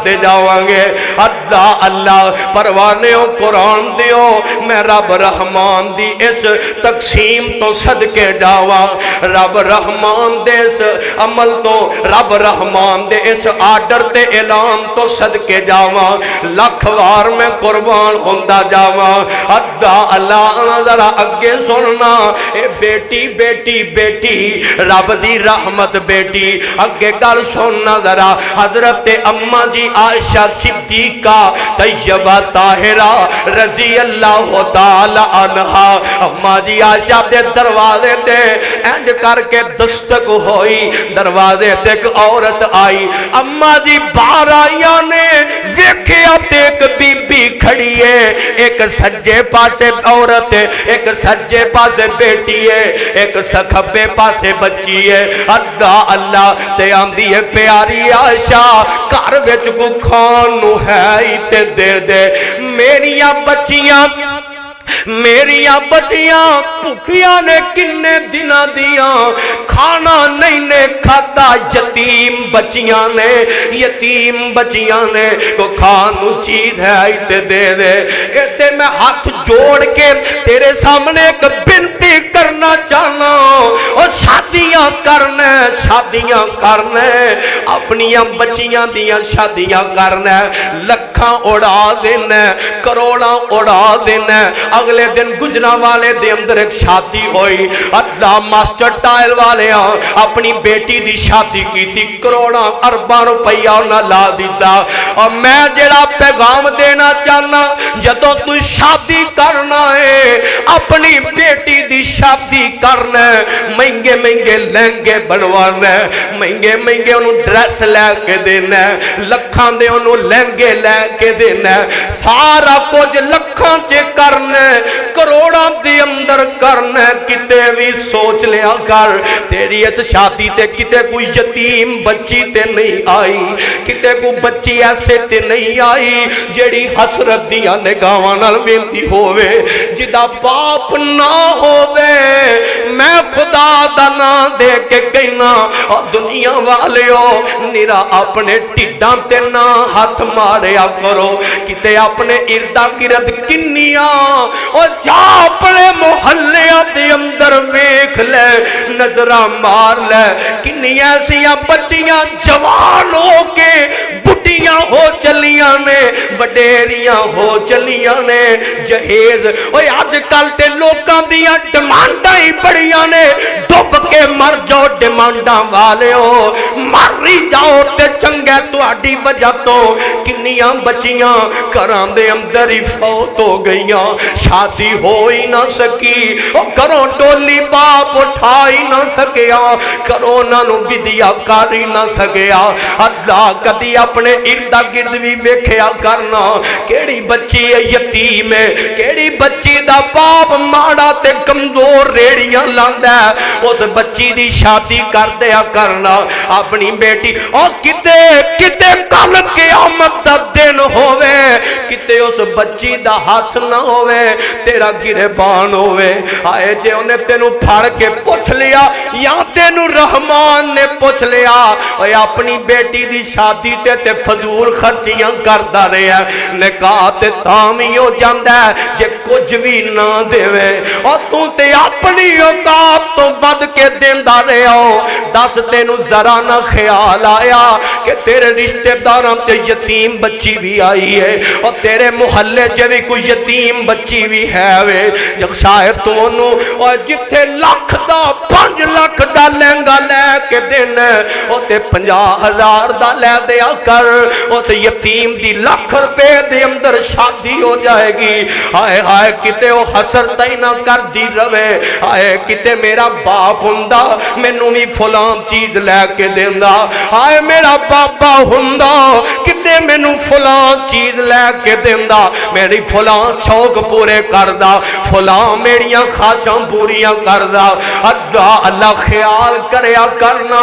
دے جاواں گے اللہ اللہ پروانے قرآن دیو میں رب رحمان دی اس تقسیم تو صدقے جاواں رب رحمان دے اس عمل تو رب رحمان دے اس آرڈر تے اعلان تو صدقے جاواں لکھ وار میں قربان ہوندا جاواں اللہ اللہ ذرا اگے سننا اے بیٹی بیٹی بیٹی رب دی رحمت بیٹی اگے گل سننا ذرا حضرت اما جی عائشہ صدیقہ طیبہ طاہرہ رضی اللہ تعالی عنہا اما جی عائشہ دے دروازے تے اینج کر کے دستک ہوئی دروازے تے ایک عورت آئی اما جی باہر آئیاں نے ویکھیا تے ایک بی بی کھڑی ہے ایک سجے پاسے عورت ہے ایک سجے پاسے بیٹی ہے ایک سکھبے پاسے بچی ہے اللہ اللہ تے آندی ہے پیاری عائشہ گھر وچ کو کھان نو ہے تے دے دے میریاں بچیاں بھوکیاں نے کنے دناں دیاں کھانا نہیں نے کھاتا یتیم بچیاں نے تو کھانو چیز ہے تے دے دے اتے میں ہاتھ جوڑ کے تیرے سامنے ایک بنتی کرنا چاہنا اور شادیاں کرنے اپنیاں بچیاں دیاں شادیاں کرنے لکھاں اڑا دینے کروڑاں اڑا دینے اگلے دن گجرا والے دے اندر ایک شادی ہوئی اللہ ماسٹر ٹائل والے اپنی بیٹی دی شادی کی تھی کروڑاں ارباں روپیہ نہ لا دیتا اور میں جڑا پیغام دینا چاہنا جدوں تو شادی کرنا ہے اپنی بیٹی دی شادی کرنا مہنگے مہنگے لہنگے بنوانا مہنگے مہنگے انہوں ڈریس لے کے دینا لکھاں دے انہوں لہنگے لے کے دینا سارا کچھ لکھاں چے کرنا کروڑاں دی اندر کرنا کتے بھی سوچ لیا کر تیری اس شادی تے کتے کوئی یتیم بچی تے نہیں آئی کتے کو بچی ایسے تے نہیں آئی جیڑی حسرت دیا نگاواں نال ویندی ہووے جدا باپ نہ ہووے میں خدا دا نام دے کے کہنا دنیا والیو نرا اپنے ٹھڈاں تے نہ ہاتھ ماریا کرو کتے اپنے ارد گرد کنیاں اور جا اپنے محلیاں دے اندر ویکھ لے نظرہ مار لے کنی ایسیاں بچیاں جوان ہو کے بڑیاں ہو چلیاں نے وڈیریاں ہو چلیاں نے جہیز اوے آج کل تے لوکاں دیاں ڈیمانڈاں ہی بڑیاں نے ڈوب کے مر جاؤ ڈیمانڈاں والے ہو مری جاؤ تے چنگے تہاڈی وجہ تو کنیاں بچیاں گھراں دے اندر ہی فوت ہو گئیاں شادی ہو ہی نہ سکی کرو ڈولی باپ اٹھا ہی نہ سکیا کرو نانو بدیا کاری نہ سکیا اللہ کدی اپنے ارد گرد بھی ویکھیا کرنا کیڑی بچی یتیم ہے کیڑی بچی دا باپ ماڑا تے کمزور ریڑیاں لاندا ہے اس بچی دی شادی کر دیا کرنا اپنی بیٹی اور کتے کتے کل قیامت دا دن ہووے کتے اس بچی دا ہاتھ نہ ہووے تیرا گربان ہوئے آئے جے انہیں تینو پھاڑ کے پوچھ لیا یا تینو رحمان نے پوچھ لیا اور اپنی بیٹی دی شادی تے فضول خرچیاں کردا رہے ہیں نکاح تے تامی ہو جاندہ ہے جے کچھ بھی نہ دے اور تو تے اپنی اوقات تو بد کے دیندہ رہے ہو دس تینو ذرا نہ خیال آیا کہ تیرے رشتہ داراں تے یتیم بچی بھی آئی ہے اور تیرے محلے چے بھی کوئی یتیم بچی بھی ہے وے جب شاید تو انہوں اور جتھے لاکھ دا 5 لاکھ دا لہنگا لے کے دینا اور تے 50,000 دا لے دیا کر اور تے یتیم دی لاکھ روپے دے اندر شادی ہو جائے گی آئے آئے کتے وہ حسرت ہی نہ کر دی روے آئے کتے میرا باپ ہندہ مینوں بھی فلان چیز لے کے دیندہ آئے میرا بابا ہندہ کتے مینوں فلان چیز لے کے دیندہ میری فلان شوق پورے کردہ فلان میریاں خواہشاں پوریاں کردہ اللہ خیال کریا کرنا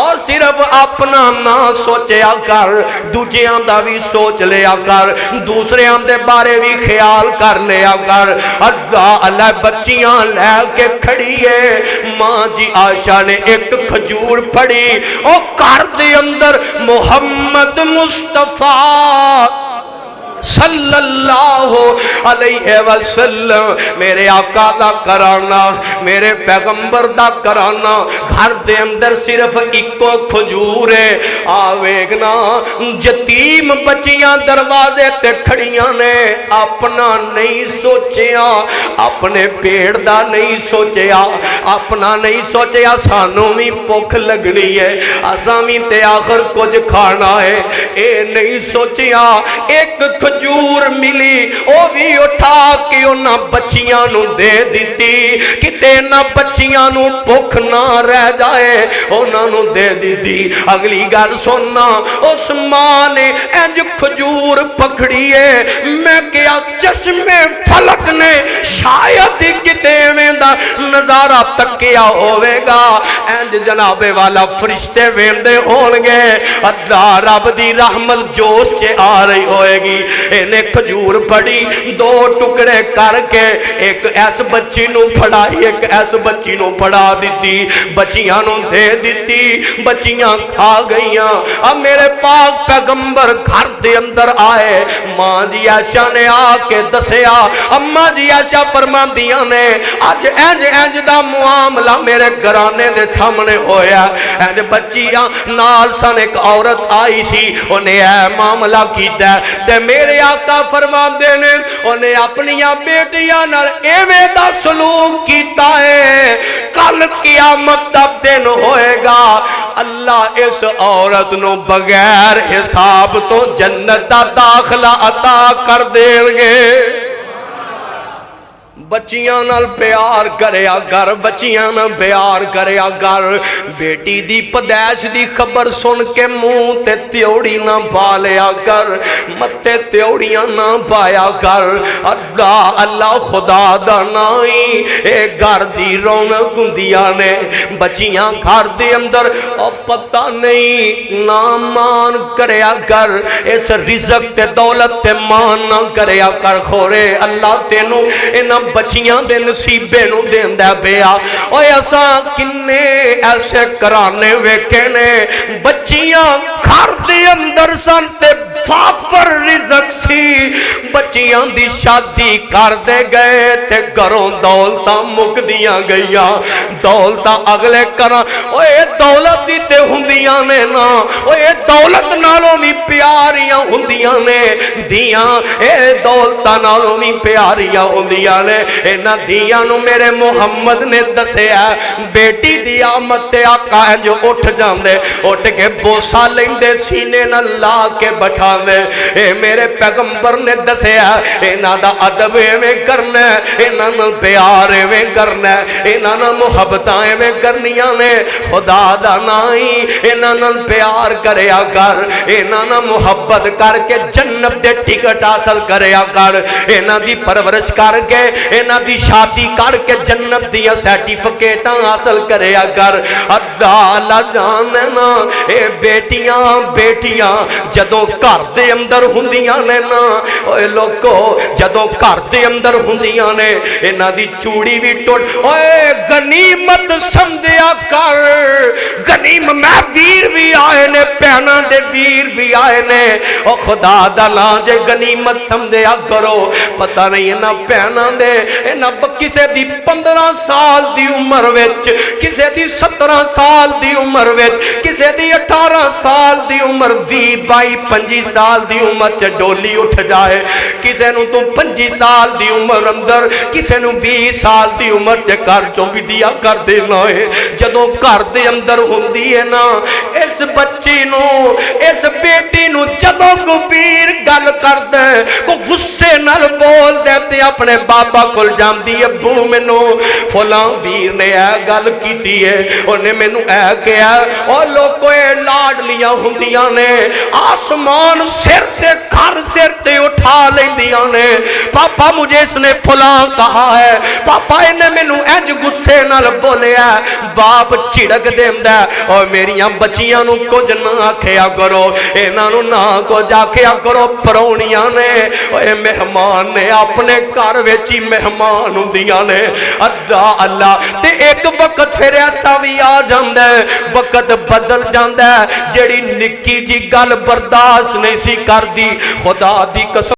اور صرف اپنا نہ سوچیا کر دوجیاں دا بھی سوچ لیا کر دوسریاں دے بارے بھی خیال کر لیا کر اللہ بچیاں لے کے کھڑی ہے ماں جی عائشہ نے ایک کھجور پڑی اور گھر دے اندر محمد مصطفیٰ مصطفیٰ صلی اللہ علیہ وسلم میرے آقا دا کرانا میرے پیغمبر دا کرانا گھر دے اندر صرف ایکو کھجور ہے آویگنا یتیم بچیاں دروازے تے کھڑیاں نے اپنا نہیں سوچیا اپنے پیڑ دا نہیں سوچیا اپنا نہیں سوچیا سانوں بھی بھوک لگنی ہے اساں بھی تے آخر کچھ کھانا ہے اے نہیں سوچیا ایک کھجور ملی او بھی اٹھا کے انہاں بچیاں نو دے دیتی کتے نہ بچیاں نو بھوک نہ رہ جائے انہاں نو دے دیتی اگلی گل سننا اس ماں نے انج کھجور پکڑی ہے میں کیا چشمے فلک نے شاید کتے میں دا نظارہ تکیا ہوئے گا انج جناب والا فرشتے ویندے ہونگے اللہ رب دی رحمت جوش چے آ رہی ہوئے گی انہیں کھجور پڑی دو ٹکڑے کر کے ایک ایس بچی نو پڑھائی ایک ایس بچی نو پڑھا دیتی بچیاں نو دے دیتی بچیاں کھا گئیاں اب میرے پاک پیغمبر گھر دے اندر آئے ماں جی عائشہ نے آ کے دسیا اماں جی عائشہ فرماندیاں نے اج انج دا معاملہ میرے گھرانے دے سامنے ہویا انج بچیاں نال سن ایک عورت آئی سی انہیں اے معاملہ کیتا تے میرے آقا فرماندے نے انہیں اپنیاں بیٹیاں نال ایویں دا سلوک کیتا ہے کل قیامت دا دن ہوئے گا اللہ اس عورت نو بغیر حساب تو جنت دا داخلہ عطا کر دیں گے بچیاں نال پیار کریا کر بچیاں نال پیار کریا کر بیٹی دی پیدائش دی خبر سن کے منہ تے تیوڑی نہ پا لیا کر متے تیوڑیاں نہ پایا کر اللہ اللہ خدا دا نائی اے گھر دی رونق ہوندیاں نے بچیاں گھر دے اندر او پتہ نہیں نہ مان کریا کر اس رزق تے دولت تے مان نہ کریا کر خورے اللہ تینوں انہاں بچیاں دے نصیبے نو دیندہ پیا اوے اساں کنے ایسے کرانے ویکھے نے بچیاں گھر دے اندر سن تے فافر رزق سی بچیاں دی شادی کر دے گئے تے گھروں دولتاں مک دیاں گئیاں دولتاں اگلے کرا اوے دولت دی تے ہوندیاں نے نا اوے دولت نالوں بھی پیاریاں ہوندیاں نے دیاں اے دولتاں نالوں بھی پیاریاں ہوندیاں نے اینا دیاں نو میرے محمد نے دسیا بیٹی دی آمد تے آقا ہے جو اٹھ جاندے اٹھ کے بوسا لیندے سینے نہ لا کے بٹھا دے اے میرے پیغمبر نے دسیا اینا دا عدب میں کرنا ہے اینا نہ پیار میں کرنا ہے اینا نہ محبتاں میں کرنیاں نے خدا دا نائی اینا نہ پیار کریا کر اینا نہ محبت کر کے جنت دے ٹکٹ حاصل کریا کر اینا دی پرورش کر کے اینا دی شادی کر کے جنت دیا سرٹیفکیٹاں حاصل کریا کر اللہ جاننا اے بیٹیاں جدوں گھر دے اندر ہوندیاں نے نا اوے لوکو جدوں گھر دے اندر ہوندیاں نے اینا دی چوڑی بھی ٹوٹ اوے غنیمت سمجھیا کر غنیمت میں ویر بھی آئے نے پہنا دے ویر بھی آئے نے او خدا دا نا جے غنیمت سمجھیا کرو پتہ نہیں اینا پہنا دے اینا کسے دی 15 سال دی عمر وچ کسے دی 17 سال دی عمر وچ کسے دی 18 سال دی عمر 22-25 سال دی عمر چ ڈولی اٹھ جائے کسے نو تو 25 سال دی عمر اندر کسے نو 20 سال دی عمر چ کر چوں بھی دیا کر دینا ہے جدوں گھر دے اندر ہوندی ہے نا اس بچی نو اس بیٹی نو جدوں کو پیر گل کر دے کو غصے نال بول دے تے اپنے بابا کول جاندی ابو مینوں فلاں ویر نے اے گل کیتی ہے اونے مینوں اے کہیا او لوکو اے لاڈلیاں ہوندیاں نے آسمان سر تے گھر سر تے اٹھا لیندیاں نے پاپا مجھے اس نے فلاں کہا ہے پاپا نے مینوں انج غصے نال بولیا باپ چڑک دیندا او میریاں بچیاں نو کچھ نہ آکھیا کرو انہاں نو نہ کچھ آکھیا کرو پرونیاں نے اوے مہمان نے اپنے گھر وچ ہی مہمان ہوندیاں نے اللہ اللہ تے ایک وقت پھر ایسا بھی آ جاندا ہے وقت بدل جاندا ہے جیڑی نکی جی گل برداشت نہیں سی کر دی خدا دی قسم